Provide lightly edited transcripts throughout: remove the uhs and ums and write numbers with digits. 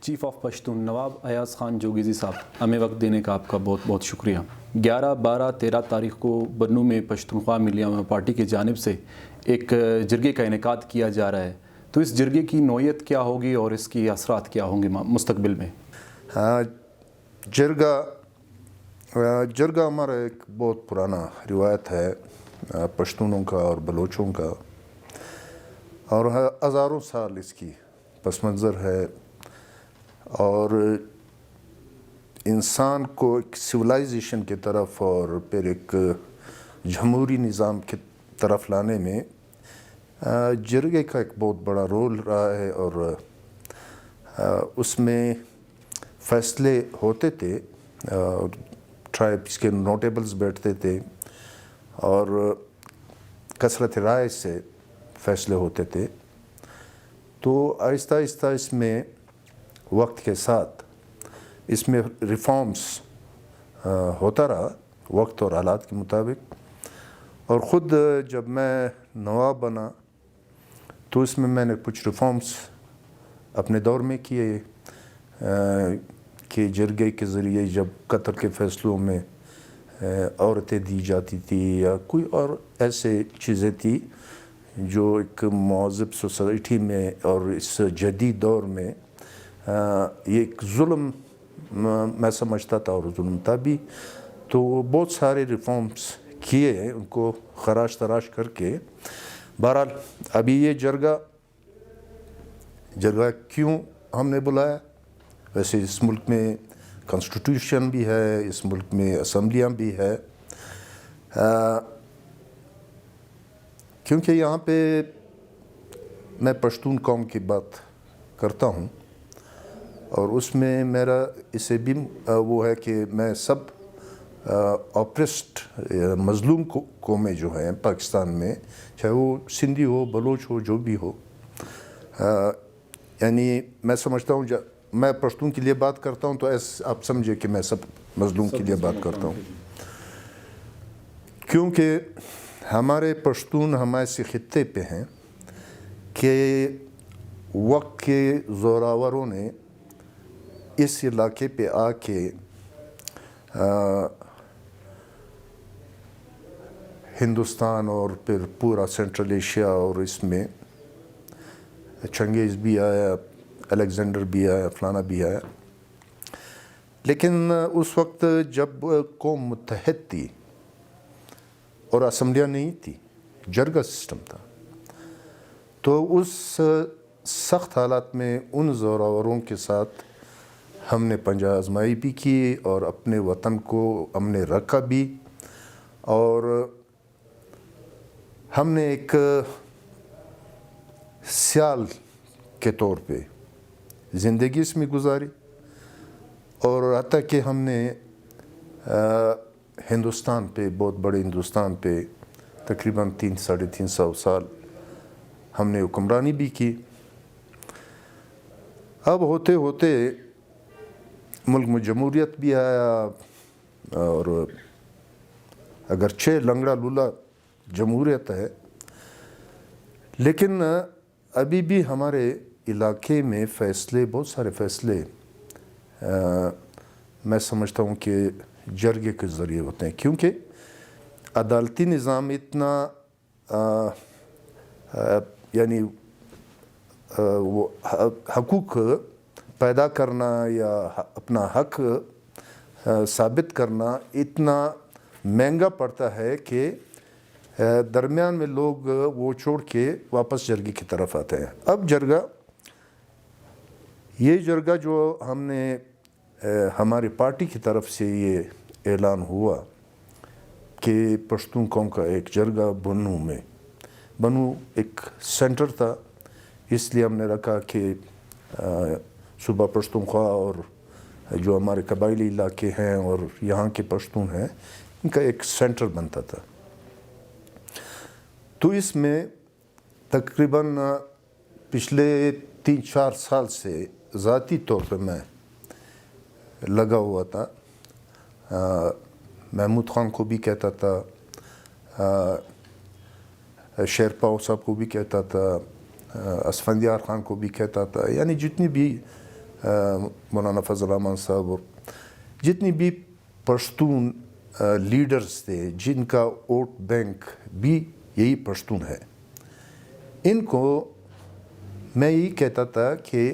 Chief of Pashtun نواب ایاز خان جوگیزی صاحب، ہمیں وقت دینے کا آپ کا بہت بہت شکریہ۔ 11، 12، 13 تاریخ کو بنوں میں پشتونخوا ملیہ پارٹی کی جانب سے ایک جرگے کا انعقاد کیا جا رہا ہے، تو اس جرگے کی نوعیت کیا ہوگی اور اس کی اثرات کیا ہوں گے مستقبل میں؟ جرگہ ہمارا ایک بہت پرانا روایت ہے پشتونوں کا اور بلوچوں کا، اور ہزاروں سال اس کی پس منظر ہے، اور انسان کو ایک سویلائزیشن کی طرف اور پھر ایک جمہوری نظام کی طرف لانے میں جرگے کا ایک بہت بڑا رول رہا ہے، اور اس میں فیصلے ہوتے تھے، ٹرائبس کے نوٹیبلز بیٹھتے تھے اور کثرت رائے سے فیصلے ہوتے تھے۔ تو آہستہ آہستہ اس میں وقت کے ساتھ اس میں ریفارمز ہوتا رہا وقت اور حالات کے مطابق، اور خود جب میں نواب بنا تو اس میں نے کچھ ریفارمز اپنے دور میں کیے کہ جرگے کے ذریعے جب قتل کے فیصلوں میں عورتیں دی جاتی تھی یا کوئی اور ایسے چیزیں تھی جو ایک مہذب سوسائٹی میں اور اس جدید دور میں یہ ایک ظلم میں سمجھتا تھا، اور ظلم تھا بھی، تو بہت سارے ریفارمز کیے ان کو خراش تراش کر کے۔ بہرحال ابھی یہ جرگہ کیوں ہم نے بلایا؟ ویسے اس ملک میں کانسٹیٹیوشن بھی ہے، اس ملک میں اسمبلیاں بھی ہے، کیونکہ یہاں پہ میں پشتون قوم کی بات کرتا ہوں، اور اس میں میرا اسے بھی وہ ہے کہ میں سب آپریسڈ مظلوم قومیں جو ہیں پاکستان میں، چاہے وہ سندھی ہو، بلوچ ہو، جو بھی ہو، یعنی میں سمجھتا ہوں جب میں پشتون کے لیے بات کرتا ہوں تو آپ سمجھے کہ میں سب مظلوم کے لیے بات کرتا ہوں، کیونکہ ہمارے پشتون ہم ایسے خطے پہ ہیں کہ وقت کے زوراوروں نے اس علاقے پہ آ کے ہندوستان اور پھر پورا سینٹرل ایشیا، اور اس میں چنگیز بھی آیا، الیگزینڈر بھی آیا، فلانا بھی آیا، لیکن اس وقت جب قوم متحد تھی اور اسمبلیاں نہیں تھی، جرگہ سسٹم تھا، تو اس سخت حالات میں ان زوراوروں کے ساتھ ہم نے پنجہ آزمائی بھی کی اور اپنے وطن کو ہم نے رکھا بھی، اور ہم نے ایک سیال کے طور پہ زندگی اس میں گزاری، اور حتیٰ کہ ہم نے ہندوستان پہ، بہت بڑے ہندوستان پہ تقریباً 300-350 سال ہم نے حکمرانی بھی کی۔ اب ہوتے ہوتے ملک میں جمہوریت بھی آیا، اور اگرچہ لنگڑا لولا جمہوریت ہے، لیکن ابھی بھی ہمارے علاقے میں فیصلے، بہت سارے فیصلے میں سمجھتا ہوں کہ جرگے کے ذریعے ہوتے ہیں، کیونکہ عدالتی نظام اتنا یعنی وہ حقوق پیدا کرنا یا اپنا حق ثابت کرنا اتنا مہنگا پڑتا ہے کہ درمیان میں لوگ وہ چھوڑ کے واپس جرگے کی طرف آتے ہیں۔ اب یہ جرگہ جو ہم نے ہماری پارٹی کی طرف سے یہ اعلان ہوا کہ پشتون قوم کا ایک جرگہ بنوں ایک سینٹر تھا، اس لیے ہم نے رکھا کہ صوبہ پشتونخوا اور جو ہمارے قبائلی علاقے ہیں اور یہاں کے پشتون ہیں، ان کا ایک سینٹر بنتا تھا۔ تو اس میں تقریباً پچھلے 3-4 سال سے ذاتی طور پہ میں لگا ہوا تھا، محمود خان کو بھی کہتا تھا، شیرپاؤ صاحب کو بھی کہتا تھا، اسفندیار خان کو بھی کہتا تھا، یعنی جتنی بھی مولانا فضل الرحمان صاحب اور جتنی بھی پشتون لیڈرز تھے جن کا ووٹ بینک بھی یہی پشتون ہے، ان کو میں یہی کہتا تھا کہ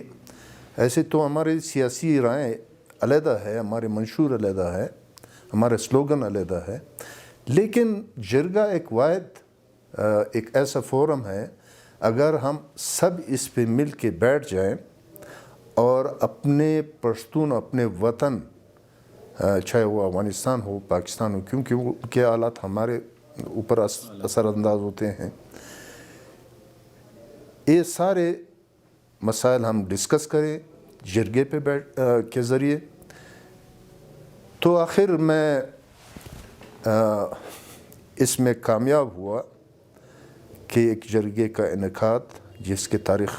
ایسے تو ہمارے سیاسی رائے علیحدہ ہے، ہمارے منشور علیحدہ ہے، ہمارے سلوگن علیحدہ ہے، لیکن جرگہ ایک واحد ایک ایسا فورم ہے، اگر ہم سب اس پہ مل کے بیٹھ جائیں اور اپنے پشتون اپنے وطن چاہے وہ افغانستان ہو پاکستان ہو، کیونکہ وہ کے حالات ہمارے اوپر اثر انداز ہوتے ہیں، یہ سارے مسائل ہم ڈسکس کریں جرگے پہ کے ذریعے، تو آخر میں اس میں کامیاب ہوا کہ ایک جرگے کا انعقاد جس کی تاریخ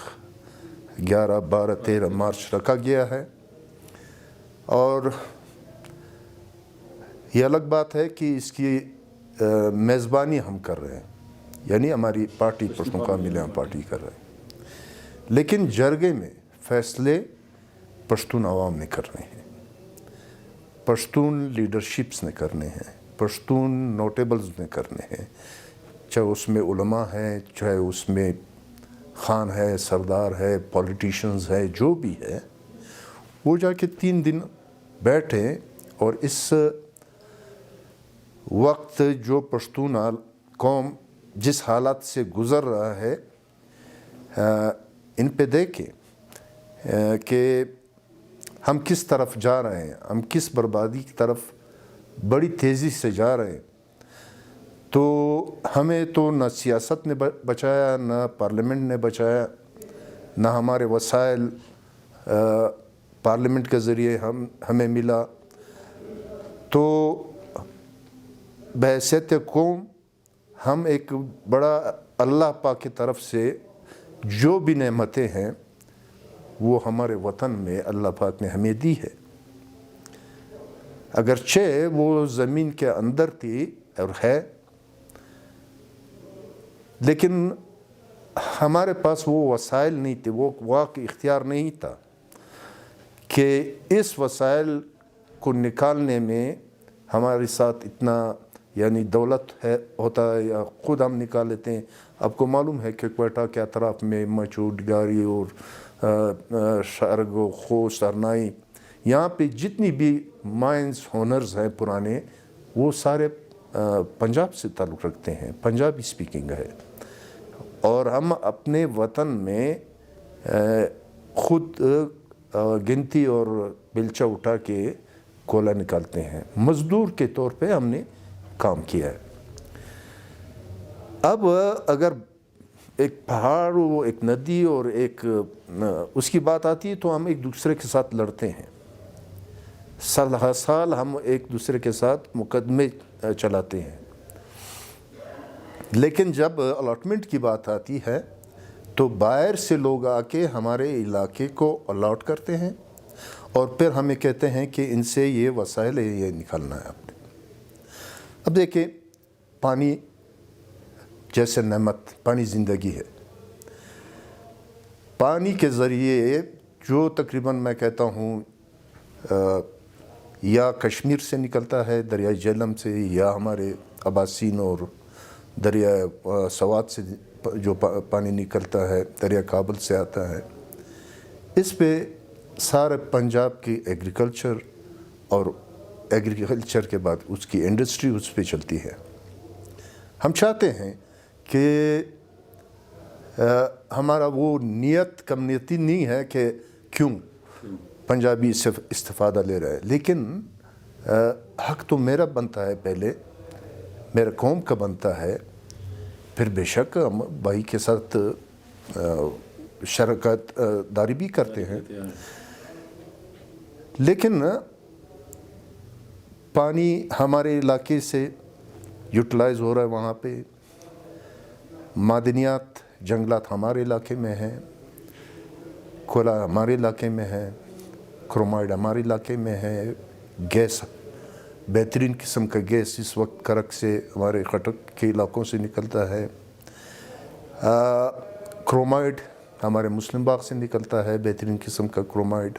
11، 12، 13 مارچ رکھا گیا ہے، اور یہ الگ بات ہے کہ اس کی میزبانی ہم کر رہے ہیں، یعنی ہماری پارٹی پشتونخوا ملیاں پارٹی کر رہے ہیں، لیکن جرگے میں فیصلے پشتون عوام نے کرنے ہیں، پشتون لیڈرشپس نے کرنے ہیں، پشتون نوٹیبلز نے کرنے ہیں، چاہے اس میں علماء ہیں، چاہے اس میں خان ہے، سردار ہے، پولیٹیشنز ہے، جو بھی ہے، وہ جا کے 3 دن بیٹھیں اور اس وقت جو پشتون قوم جس حالات سے گزر رہا ہے ان پہ دیکھیں کہ ہم کس طرف جا رہے ہیں، ہم کس بربادی کی طرف بڑی تیزی سے جا رہے ہیں، تو ہمیں تو نہ سیاست نے بچایا، نہ پارلیمنٹ نے بچایا، نہ ہمارے وسائل پارلیمنٹ کے ذریعے ہمیں ملا، تو بحیثیت قوم ہم ایک بڑا اللہ پاک کی طرف سے جو بھی نعمتیں ہیں وہ ہمارے وطن میں اللہ پاک نے ہمیں دی ہے، اگرچہ وہ زمین کے اندر تھی اور ہے، لیکن ہمارے پاس وہ وسائل نہیں تھے، وہ واقع اختیار نہیں تھا کہ اس وسائل کو نکالنے میں ہمارے ساتھ اتنا یعنی دولت ہوتا ہے یا خود ہم نکال لیتے ہیں۔ آپ کو معلوم ہے کہ کوئٹہ کے اطراف میں مچوٹ گاری اور شارگ و خوست سرنائی، یہاں پہ جتنی بھی مائنز ہونرز ہیں پرانے، وہ سارے پنجاب سے تعلق رکھتے ہیں، پنجابی سپیکنگ ہے، اور ہم اپنے وطن میں خود گنتی اور بیلچہ اٹھا کے کوئلہ نکالتے ہیں، مزدور کے طور پہ ہم نے کام کیا ہے۔ اب اگر ایک پہاڑ و ایک ندی اور ایک اس کی بات آتی ہے تو ہم ایک دوسرے کے ساتھ لڑتے ہیں، سال ہر سال ہم ایک دوسرے کے ساتھ مقدمے چلاتے ہیں، لیکن جب الاٹمنٹ کی بات آتی ہے تو باہر سے لوگ آ کے ہمارے علاقے کو الاٹ کرتے ہیں اور پھر ہمیں کہتے ہیں کہ ان سے یہ وسائل یہ نکالنا ہے آپ نے۔ اب دیکھیں، پانی جیسے نعمت، پانی زندگی ہے، پانی کے ذریعے جو تقریباً میں کہتا ہوں یا کشمیر سے نکلتا ہے دریائے جہلم سے، یا ہمارے اباسین اور دریائے سوات سے جو پانی نکلتا ہے دریا کابل سے آتا ہے، اس پہ سارے پنجاب کی ایگریکلچر اور ایگریکلچر کے بعد اس کی انڈسٹری اس پہ چلتی ہے۔ ہم چاہتے ہیں کہ ہمارا وہ نیت کمیونٹی نہیں ہے کہ کیوں پنجابی اس سے استفادہ لے رہا ہے، لیکن حق تو میرا بنتا ہے، پہلے میرا قوم کا بنتا ہے، پھر بے شک ہم بھائی کے ساتھ شراکت داری بھی کرتے ہیں، لیکن پانی ہمارے علاقے سے یوٹیلائز ہو رہا ہے، وہاں پہ معدنیات جنگلات ہمارے علاقے میں ہیں، کوئلہ ہمارے علاقے میں ہے، کرومائڈ ہمارے علاقے میں ہے، گیس بہترین قسم کا گیس اس وقت کرک سے ہمارے خٹک کے علاقوں سے نکلتا ہے، کرومائڈ ہمارے مسلم باغ سے نکلتا ہے، بہترین قسم کا کرومائڈ،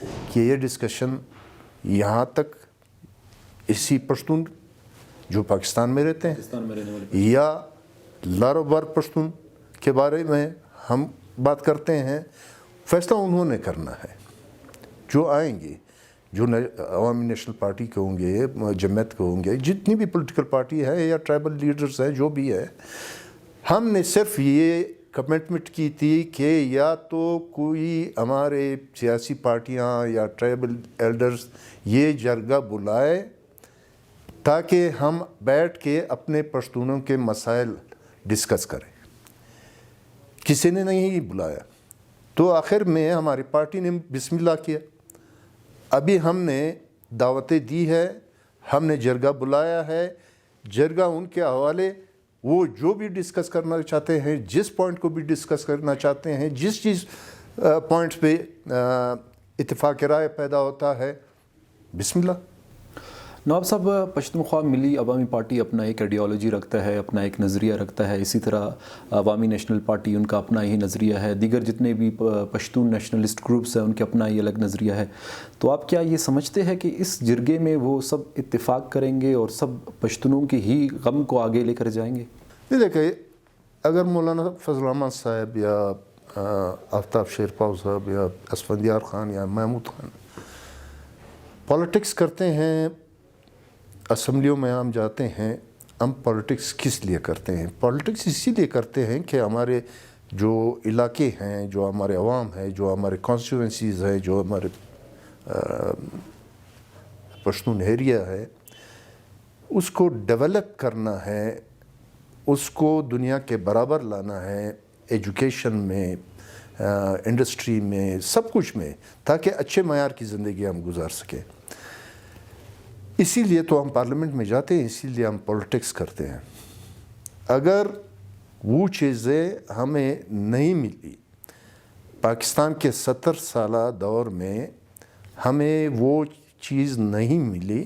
کہ یہ ڈسکشن یہاں تک اسی پشتون جو پاکستان میں رہتے ہیں یا لاروبار پشتون کے بارے میں ہم بات کرتے ہیں، فیصلہ انہوں نے کرنا ہے. جو آئیں گے، جو عوامی نیشنل پارٹی کے ہوں گے، جمعیت کے ہوں گے، جتنی بھی پولیٹیکل پارٹی ہے یا ٹرائبل لیڈرز ہیں، جو بھی ہے، ہم نے صرف یہ کمٹمنٹ کی تھی کہ یا تو کوئی ہمارے سیاسی پارٹیاں یا ٹرائبل ایلڈرز یہ جرگہ بلائے تاکہ ہم بیٹھ کے اپنے پشتونوں کے مسائل ڈسکس کریں. کسی نے نہیں بلایا، تو آخر میں ہماری پارٹی نے بسم اللہ کیا. ابھی ہم نے دعوتیں دی ہے، ہم نے جرگہ بلایا ہے. جرگہ ان کے حوالے وہ جو بھی ڈسکس کرنا چاہتے ہیں، جس پوائنٹ کو بھی ڈسکس کرنا چاہتے ہیں، جس چیز پوائنٹس پہ اتفاق رائے پیدا ہوتا ہے، بسم اللہ. نواب صاحب، پشتونخوا ملی عوامی پارٹی اپنا ایک آئیڈیالوجی رکھتا ہے، اپنا ایک نظریہ رکھتا ہے. اسی طرح عوامی نیشنل پارٹی ان کا اپنا ہی نظریہ ہے. دیگر جتنے بھی پشتون نیشنلسٹ گروپس ہیں ان کے اپنا ہی الگ نظریہ ہے. تو آپ کیا یہ سمجھتے ہیں کہ اس جرگے میں وہ سب اتفاق کریں گے اور سب پشتونوں کے ہی غم کو آگے لے کر جائیں گے؟ دیکھیں، اگر مولانا فضل الرحمان صاحب یا آفتاب شیرپاؤ صاحب یا اسفندیار خان یا محمود خان پالیٹکس کرتے ہیں، اسمبلیوں میں ہم جاتے ہیں، ہم پالیٹکس کس لیے کرتے ہیں؟ پالیٹکس اسی لیے کرتے ہیں کہ ہمارے جو علاقے ہیں، جو ہمارے عوام ہیں، جو ہمارے کانسٹیٹوئنسیز ہیں، جو ہمارے پشتون ایریا ہے، اس کو ڈیولپ کرنا ہے، اس کو دنیا کے برابر لانا ہے، ایجوکیشن میں، انڈسٹری میں، سب کچھ میں، تاکہ اچھے معیار کی زندگی ہم گزار سکیں. اسی لیے تو ہم پارلیمنٹ میں جاتے ہیں، اسی لیے ہم پولیٹکس کرتے ہیں. اگر وہ چیزیں ہمیں نہیں ملی، پاکستان کے 70 سالہ دور میں ہمیں وہ چیز نہیں ملی،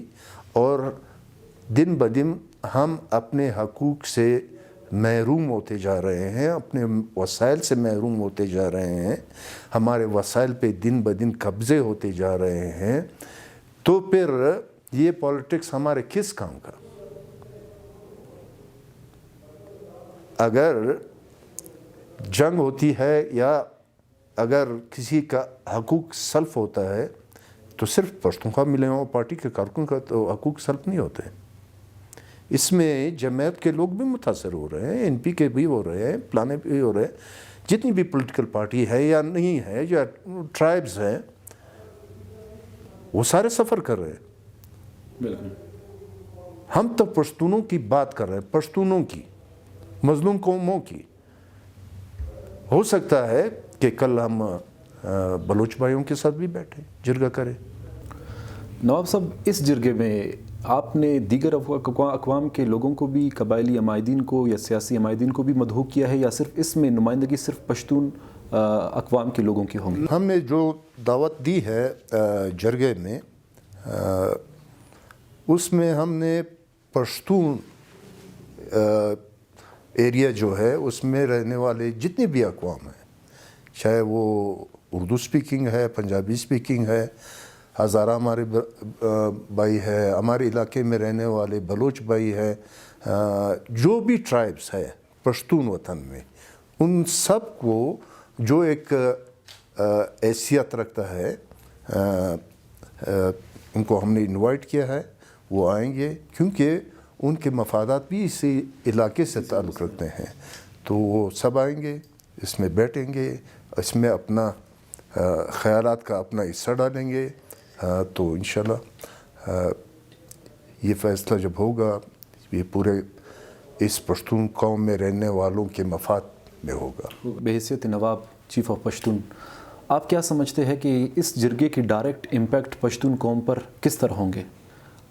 اور دن بدن ہم اپنے حقوق سے محروم ہوتے جا رہے ہیں، اپنے وسائل سے محروم ہوتے جا رہے ہیں، ہمارے وسائل پہ دن بدن قبضے ہوتے جا رہے ہیں، تو پھر یہ پالیٹکس ہمارے کس کام کا؟ اگر جنگ ہوتی ہے یا اگر کسی کا حقوق سلب ہوتا ہے تو صرف پشتونخوا ملے ہوں پارٹی کے کارکن کا تو حقوق سلب نہیں ہوتے. اس میں جمعیت کے لوگ بھی متاثر ہو رہے ہیں، NP کے بھی ہو رہے ہیں، پلانے بھی ہو رہے ہیں، جتنی بھی پولیٹیکل پارٹی ہے یا نہیں ہے، یا ٹرائبز ہیں، وہ سارے سفر کر رہے ہیں. ہم تو پشتونوں کی بات کر رہے ہیں، پشتونوں کی، مظلوم قوموں کی. ہو سکتا ہے کہ کل ہم بلوچ بھائیوں کے ساتھ بھی بیٹھیں، جرگہ کریں. نواب صاحب، اس جرگے میں آپ نے دیگر اقوام کے لوگوں کو بھی، قبائلی عمائدین کو یا سیاسی عمائدین کو بھی مدعو کیا ہے، یا صرف اس میں نمائندگی صرف پشتون اقوام کے لوگوں کی ہوں گی؟ ہم نے جو دعوت دی ہے جرگے میں، اس میں ہم نے پشتون ایریا جو ہے اس میں رہنے والے جتنے بھی اقوام ہیں، چاہے وہ اردو سپیکنگ ہے، پنجابی سپیکنگ ہے، ہزارہ ہمارے بھائی ہے، ہمارے علاقے میں رہنے والے بلوچ بھائی ہے، جو بھی ٹرائبس ہے پشتون وطن میں، ان سب کو جو ایک حیثیت رکھتا ہے، ان کو ہم نے انوائٹ کیا ہے. وہ آئیں گے کیونکہ ان کے مفادات بھی اسی علاقے سے تعلق رکھتے ہیں، تو وہ سب آئیں گے، اس میں بیٹھیں گے، اس میں اپنا خیالات کا اپنا حصہ ڈالیں گے. تو انشاءاللہ یہ فیصلہ جب ہوگا، یہ پورے اس پشتون قوم میں رہنے والوں کے مفاد میں ہوگا. بحیثیت نواب چیف آف پشتون، آپ کیا سمجھتے ہیں کہ اس جرگے کی ڈائریکٹ امپیکٹ پشتون قوم پر کس طرح ہوں گے؟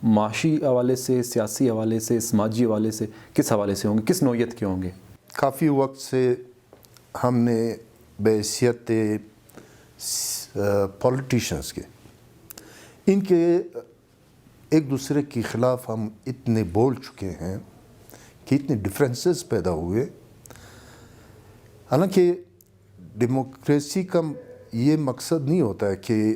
معاشی حوالے سے، سیاسی حوالے سے، سماجی حوالے سے، کس حوالے سے ہوں گے؟ کس نوعیت کے ہوں گے؟ کافی وقت سے ہم نے بحیثیت پولیٹیشنز کے، ان کے ایک دوسرے کے خلاف ہم اتنے بول چکے ہیں کہ اتنے ڈفرینسز پیدا ہوئے. حالانکہ ڈیموکریسی کا یہ مقصد نہیں ہوتا ہے کہ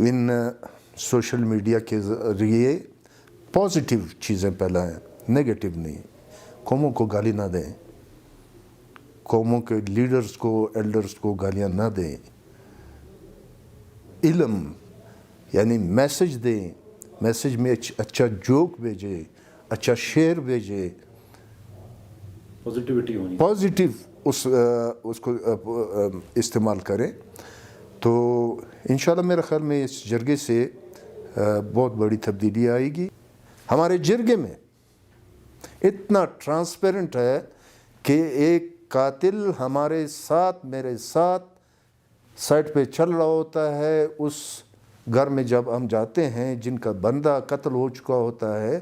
ان سوشل میڈیا کے ذریعے پازیٹیو چیزیں پھیلائیں، نگیٹو نہیں. قوموں کو گالی نہ دیں، قوموں کے لیڈرز کو، ایلڈرز کو گالیاں نہ دیں. علم یعنی میسج دیں، میسج میں اچھا جوک بھیجے، اچھا شعر بھیجے، پازیٹیوٹی ہونی، پازیٹیو اس کو استعمال کریں. تو انشاءاللہ میرے خیال میں اس جرگے سے بہت بڑی تبدیلی آئے گی. ہمارے جرگے میں اتنا ٹرانسپیرنٹ ہے کہ ایک قاتل ہمارے ساتھ، میرے ساتھ سائٹ پہ چل رہا ہوتا ہے. اس گھر میں جب ہم جاتے ہیں جن کا بندہ قتل ہو چکا ہوتا ہے،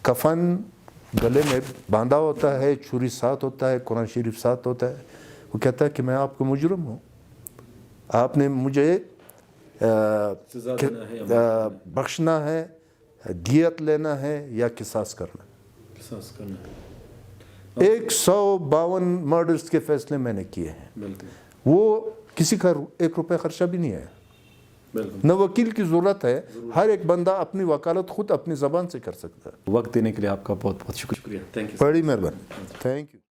کفن گلے میں باندھا ہوتا ہے، چھری ساتھ ہوتا ہے، قرآن شریف ساتھ ہوتا ہے. وہ کہتا ہے کہ میں آپ کو مجرم ہوں، آپ نے مجھے بخشنا ہے، دیت لینا ہے یا قصاص کرنا. 152 مرڈرز کے فیصلے میں نے کیے ہیں. وہ کسی کا 1 روپے خرچہ بھی نہیں ہے، نہ وکیل کی ضرورت ہے. ہر ایک بندہ اپنی وکالت خود اپنی زبان سے کر سکتا ہے. وقت دینے کے لیے آپ کا بہت بہت شکریہ. Thank you. بڑی مہربانی. Thank you.